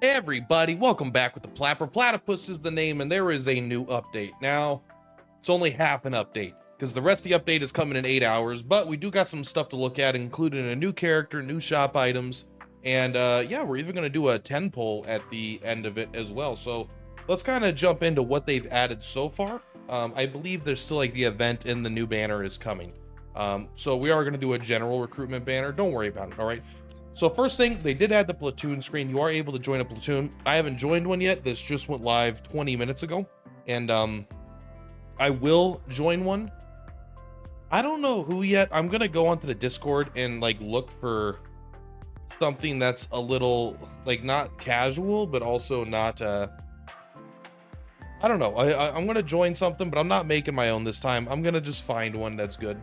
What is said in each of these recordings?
Everybody, welcome back with the Plapper. Platypus is the name, and there is a new update. Now, it's only half an update, because the rest of the update is coming in 8 hours, but we do got some stuff to look at, including a new character, new shop items, and yeah, we're even going to do a 10 poll at the end of it as well. So let's kind of jump into what they've added so far. I believe there's still like the event and the new banner is coming. So we are going to do a general recruitment banner. Don't worry about it, all right? So first thing, they did add the platoon screen. You are able to join a platoon. I haven't joined one yet. This just went live 20 minutes ago. And I will join one. I don't know who yet. I'm going to go onto the Discord and like look for something that's a little like not casual, but also not, I don't know. I'm going to join something, but I'm not making my own this time. I'm going to just find one that's good.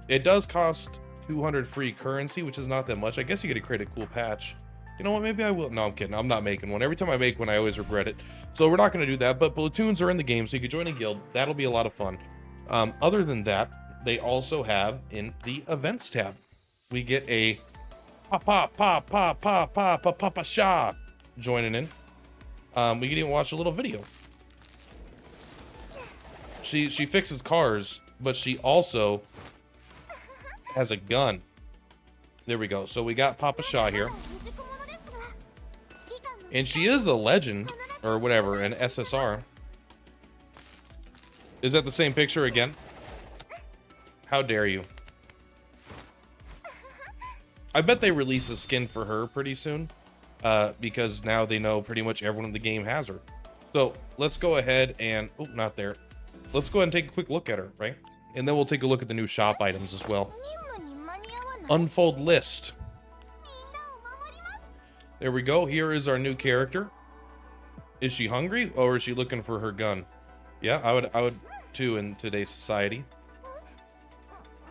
It does cost 200 free currency, which is not that much. I guess you get to create a cool patch. You know what? Maybe I will. No, I'm kidding. I'm not making one. Every time I make one, I always regret it. So we're not going to do that. But platoons are in the game, so you can join a guild. That'll be a lot of fun. Other than that, they also have in the events tab, we get a Papasha joining in. We can even watch a little video. She fixes cars, but she also has a gun. There we go. So we got Papasha here, and she is a legend or whatever, an SSR. Is that the same picture again? How dare you? I bet they release a skin for her pretty soon, because now they know pretty much everyone in the game has her. So let's go ahead and not there. Let's go ahead and take a quick look at her, right? And then we'll take a look at the new shop items as well. Unfold list. There we go. Here is our new character. Is she hungry or is she looking for her gun? Yeah, I would too in today's society.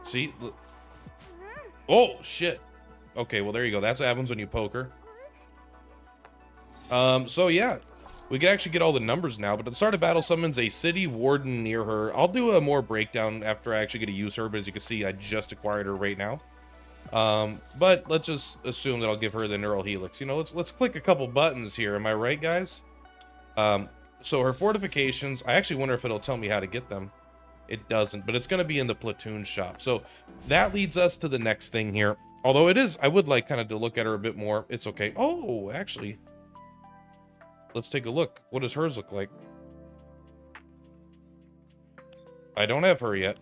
See? Oh shit. Okay, well there you go. That's what happens when you poke her. So yeah, we can actually get all the numbers now, but at the start of battle summons a city warden near her. I'll do a more breakdown after I actually get to use her, but as you can see, I just acquired her right now. But let's just assume that I'll give her the neural helix. You know, let's click a couple buttons here. Am I right, guys? So her fortifications, I actually wonder if it'll tell me how to get them. It doesn't, but it's going to be in the platoon shop. So that leads us to the next thing here. Although it is, I would like kind of to look at her a bit more. It's okay. Oh, actually, let's take a look. What does hers look like? I don't have her yet,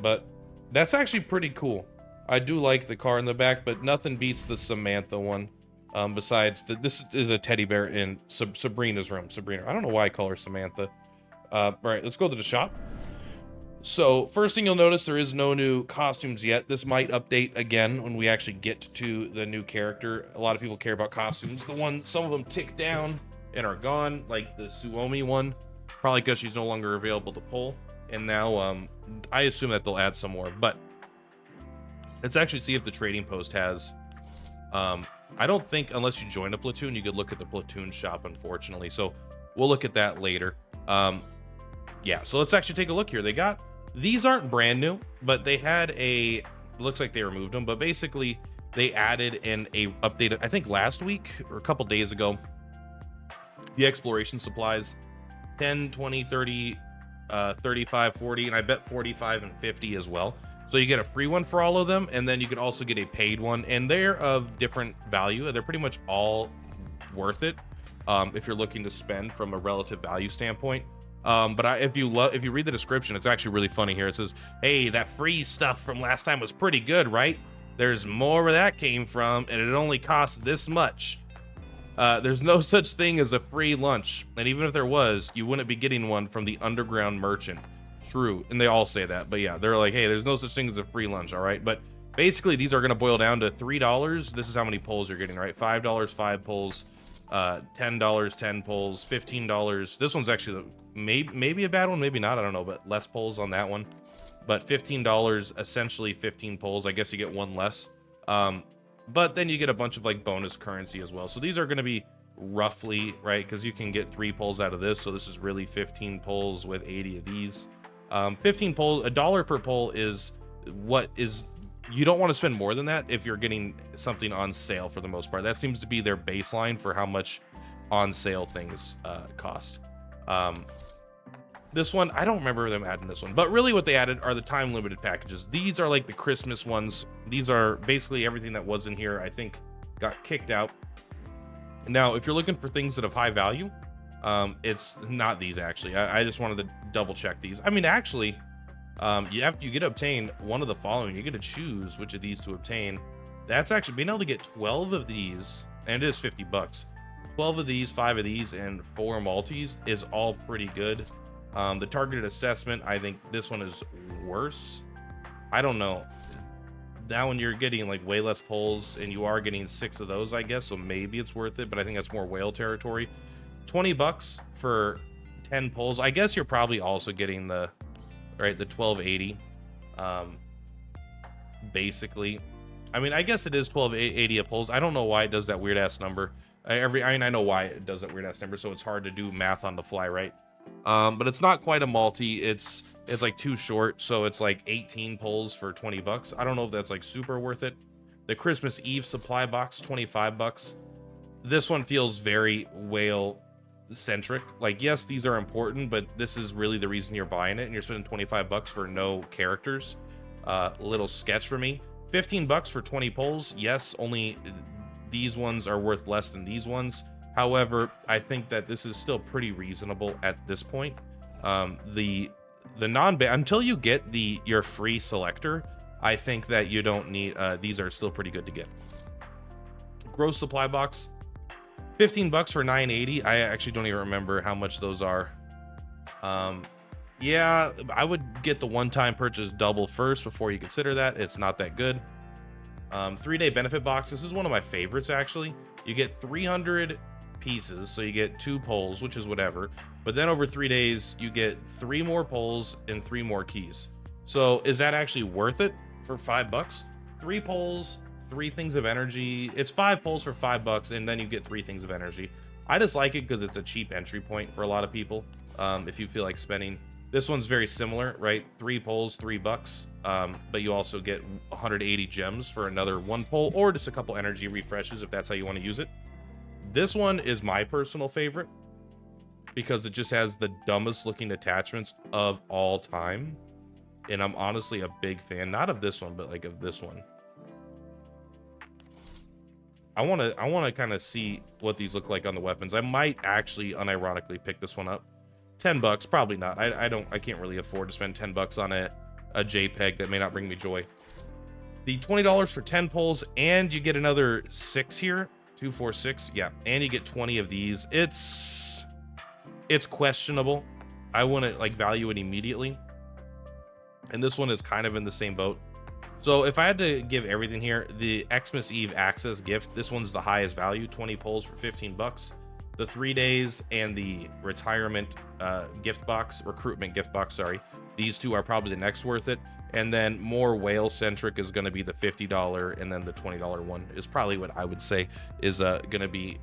but that's actually pretty cool. I do like the car in the back, but nothing beats the Samantha one. Besides, this is a teddy bear in Sabrina's room. Sabrina. I don't know why I call her Samantha. All right, let's go to the shop. So first thing you'll notice, there is no new costumes yet. This might update again when we actually get to the new character. A lot of people care about costumes. Some of them tick down and are gone, like the Suomi one, probably because she's no longer available to pull. And now I assume that they'll add some more, but let's actually see if the trading post has. I don't think unless you join a platoon, you could look at the platoon shop, unfortunately. So we'll look at that later. Yeah, so let's actually take a look here. These aren't brand new, but they had it looks like they removed them, but basically they added in a update, I think last week or a couple days ago, the exploration supplies 10, 20, 30, 35, 40, and I bet 45 and 50 as well. So you get a free one for all of them, and then you could also get a paid one, and they're of different value. They're pretty much all worth it if you're looking to spend from a relative value standpoint. But if you read the description, it's actually really funny here. It says, hey, that free stuff from last time was pretty good, right? There's more where that came from, and it only costs this much. There's no such thing as a free lunch, and even if there was, you wouldn't be getting one from the underground merchant. True, and they all say that, but yeah, they're like, hey, there's no such thing as a free lunch, all right? But basically, these are going to boil down to $3. This is how many pulls you're getting, right? $5, 5 pulls, $10, 10 pulls, $15. This one's actually maybe a bad one, maybe not, I don't know, but less pulls on that one. But $15, essentially 15 pulls. I guess you get one less. But then you get a bunch of like bonus currency as well. So these are going to be roughly, right, because you can get 3 pulls out of this. So this is really 15 pulls with 80 of these. 15 pulls, $1 per pull is what is you don't want to spend more than that if you're getting something on sale for the most part. That seems to be their baseline for how much on sale things cost. This one, I don't remember them adding this one, but really what they added are the time limited packages. These are like the Christmas ones. These are basically everything that was in here, I think, got kicked out. Now, if you're looking for things that have high value, it's not these actually. I just wanted to double check these. I mean, actually, you get to obtain one of the following. You get to choose which of these to obtain. That's actually being able to get 12 of these, and it is $50. 12 of these, 5 of these, and 4 multis is all pretty good. The targeted assessment, I think this one is worse. I don't know. That one you're getting like way less pulls, and you are getting 6 of those, I guess, so maybe it's worth it, but I think that's more whale territory. $20 for 10 pulls. I guess you're probably also getting the 1280. Basically, I mean, I guess it is 1280 a pulls. I don't know why it does that weird ass number. I know why it does that weird ass number, so it's hard to do math on the fly, right? But it's not quite a multi. It's like too short, so it's like 18 pulls for $20. I don't know if that's like super worth it. The Christmas Eve supply box, $25. This one feels very whale centric. Like, yes, these are important, but this is really the reason you're buying it, and you're spending $25 for no characters. Little sketch for me. $15 for 20 pulls. Yes, only these ones are worth less than these ones. However, I think that this is still pretty reasonable at this point. The non-ban, until you get your free selector, I think that you don't need, these are still pretty good to get. Gross supply box, $15 for 980. I actually don't even remember how much those are. Yeah, I would get the one-time purchase double first before you consider that. It's not that good. 3-day benefit box. This is one of my favorites, actually. You get 300 pieces, so you get 2 pulls, which is whatever, but then over 3 days you get 3 more pulls and 3 more keys. So is that actually worth it for $5? 3 pulls, 3 things of energy. It's 5 pulls for $5, and then you get 3 things of energy. I just like it because it's a cheap entry point for a lot of people. If you feel like spending, this one's very similar, right? 3 pulls, $3, but you also get 180 gems for another 1 pull, or just a couple energy refreshes if that's how you want to use it. This one is my personal favorite because it just has the dumbest looking attachments of all time. And I'm honestly a big fan, not of this one, but like of this one. I want to kind of see what these look like on the weapons. I might actually unironically pick this one up. $10, probably not. I can't really afford to spend $10 on a JPEG that may not bring me joy. The $20 for 10 pulls, and you get another 6 here. 2, 4, 6, yeah, and you get 20 of these. It's questionable. I wouldn't like value it immediately, and this one is kind of in the same boat. So if I had to give everything here, the Xmas Eve access gift, this one's the highest value. 20 pulls for $15. The 3 days and the retirement recruitment gift box, sorry, these two are probably the next worth it. And then more whale centric is going to be the $50, and then the $20 one is probably what I would say is going to be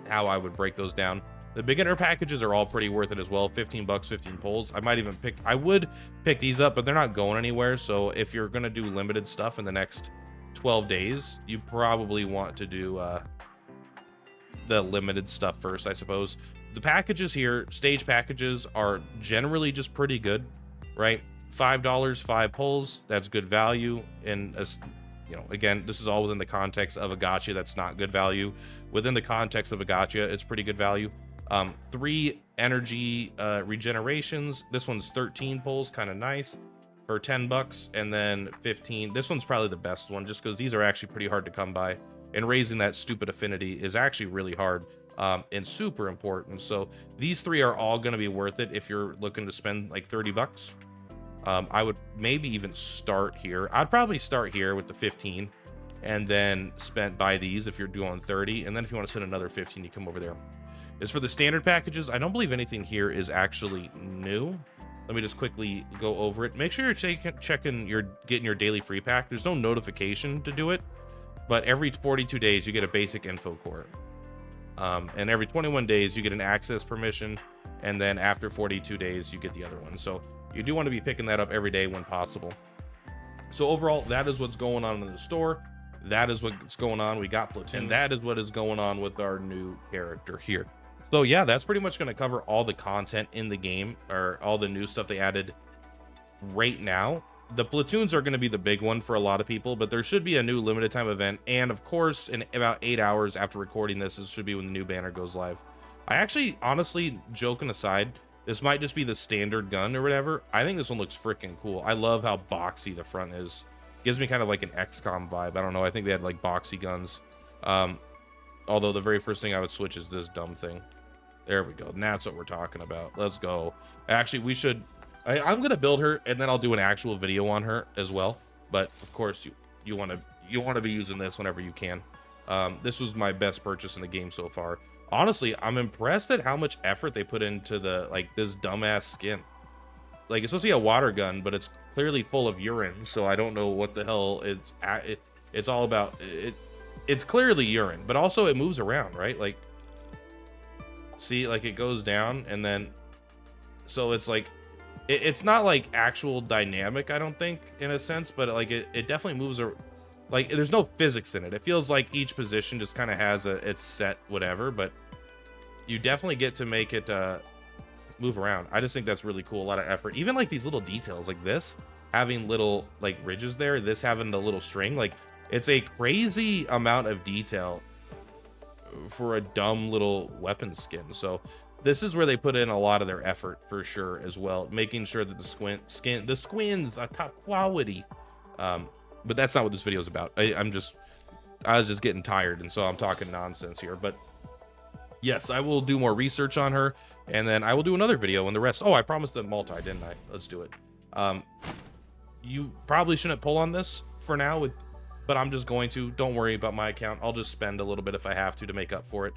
how I would break those down. The beginner packages are all pretty worth it as well. $15, 15 pulls. I would pick these up, but they're not going anywhere. So if you're going to do limited stuff in the next 12 days, you probably want to do the limited stuff first, I suppose. The packages here, stage packages, are generally just pretty good, right? $5, 5 pulls, that's good value. And as you know, again, this is all within the context of a gacha that's not good value. Within the context of a gacha, it's pretty good value. 3 energy regenerations. This one's 13 pulls, kind of nice, for $10, and then 15. This one's probably the best one, just because these are actually pretty hard to come by, and raising that stupid affinity is actually really hard and super important. So these 3 are all going to be worth it if you're looking to spend like $30. I would maybe even start here. I'd probably start here with the 15 and then buy these if you're doing 30, and then if you want to spend another 15, you come over there. As for the standard packages, I don't believe anything here is actually new. Let me just quickly go over it. Make sure you're getting your daily free pack. There's no notification to do it, but every 42 days you get a basic info core, and every 21 days you get an access permission, and then after 42 days you get the other one. So you do want to be picking that up every day when possible. So overall, that is what's going on in the store. That is what's going on. We got Platoon. And that is what is going on with our new character here. So yeah, that's pretty much going to cover all the content in the game, or all the new stuff they added right now. The platoons are going to be the big one for a lot of people, but there should be a new limited time event. And of course, in about 8 hours after recording this, should be when the new banner goes live. I actually, honestly, joking aside, this might just be the standard gun or whatever. I think this one looks freaking cool. I love how boxy the front is. Gives me kind of like an XCOM vibe. I don't know. I think they had like boxy guns. Although the very first thing I would switch is this dumb thing. There we go. And that's what we're talking about. Let's go. Actually, we should... I'm gonna build her, and then I'll do an actual video on her as well. But of course, you want to be using this whenever you can. This was my best purchase in the game so far. Honestly, I'm impressed at how much effort they put into the this dumbass skin. Like, it's supposed to be a water gun, but it's clearly full of urine. So I don't know what the hell it's all about. It's clearly urine, but also it moves around, right? Like, see, like it goes down, and then so it's like. It's not like actual dynamic, I don't think, in a sense, but like it definitely moves. Like, there's no physics in it. It feels like each position just kind of has its set whatever, but you definitely get to make it move around. I just think that's really cool. A lot of effort. Even like these little details, like this having little like ridges there, this having the little string, like it's a crazy amount of detail for a dumb little weapon skin. So this is where they put in a lot of their effort for sure as well, making sure that the skins are top quality. But that's not what this video is about. I was just getting tired, and so I'm talking nonsense here. But yes, I will do more research on her, and then I will do another video on the rest. Oh, I promised them multi, didn't I? Let's do it. You probably shouldn't pull on this for now, but I'm just going to. Don't worry about my account. I'll just spend a little bit if I have to make up for it.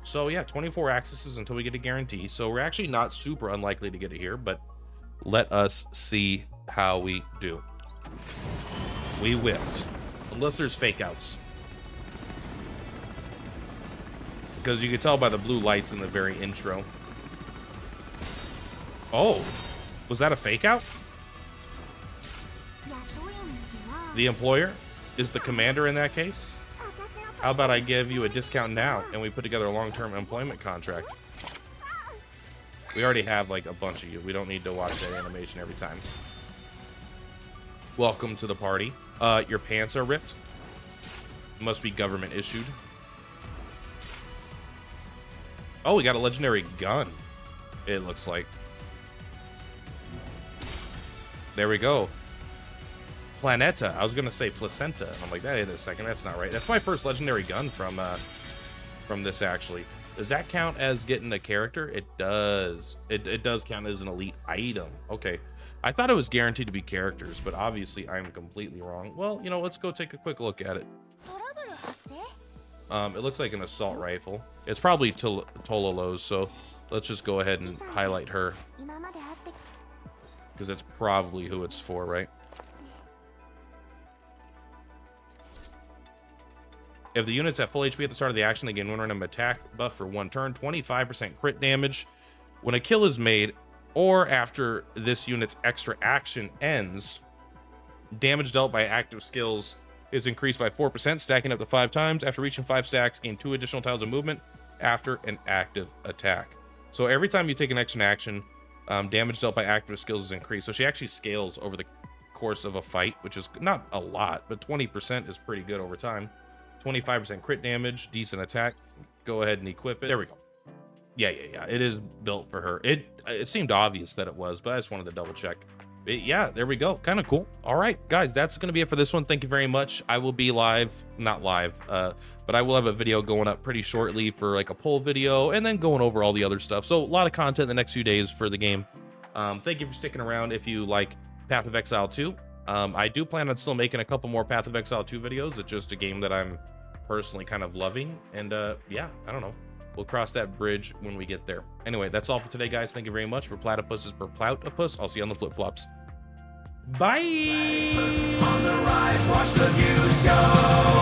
So yeah, 24 accesses until we get a guarantee. So we're actually not super unlikely to get it here, but let us see how we do. We whipped, unless there's fake outs, because you can tell by the blue lights in the very intro. Oh, was that a fake out? The employer is the commander in that case. How about I give you a discount now, and we put together a long-term employment contract? We already have like a bunch of you. We don't need to watch that animation every time. Welcome to the party. Your pants are ripped. Must be government issued. Oh, we got a legendary gun, it looks like. There we go. Planeta. I was gonna say placenta, and I'm like, that ain't a second. That's not right. That's my first legendary gun from this, actually. Does that count as getting a character? It does. It does count as an elite item. Okay. I thought it was guaranteed to be characters, but obviously I'm completely wrong. Well, you know, let's go take a quick look at it. It looks like an assault rifle. It's probably Tololo's, so let's just go ahead and highlight her, because that's probably who it's for, right? If the unit's at full HP at the start of the action, they gain 1 random attack buff for 1 turn, 25% crit damage. When a kill is made, or after this unit's extra action ends, damage dealt by active skills is increased by 4%, stacking up to 5 times. After reaching 5 stacks, gain 2 additional tiles of movement after an active attack. So every time you take an extra action, damage dealt by active skills is increased. So she actually scales over the course of a fight, which is not a lot, but 20% is pretty good over time. 25% crit damage, decent attack. Go ahead and equip it. There we go. Yeah. It is built for her. It seemed obvious that it was, but I just wanted to double check. Yeah, there we go. Kind of cool. All right, guys, that's going to be it for this one. Thank you very much. I will be not live, but I will have a video going up pretty shortly for like a poll video, and then going over all the other stuff. So a lot of content in the next few days for the game. Thank you for sticking around. If you like Path of Exile 2, I do plan on still making a couple more Path of Exile 2 videos. It's just a game that I'm personally kind of loving, and yeah, I don't know, we'll cross that bridge when we get there. Anyway, that's all for today, guys. Thank you very much. Purplatypus is Purplatypus. I'll see you on the flip-flops. Bye. On the rise, watch the views go.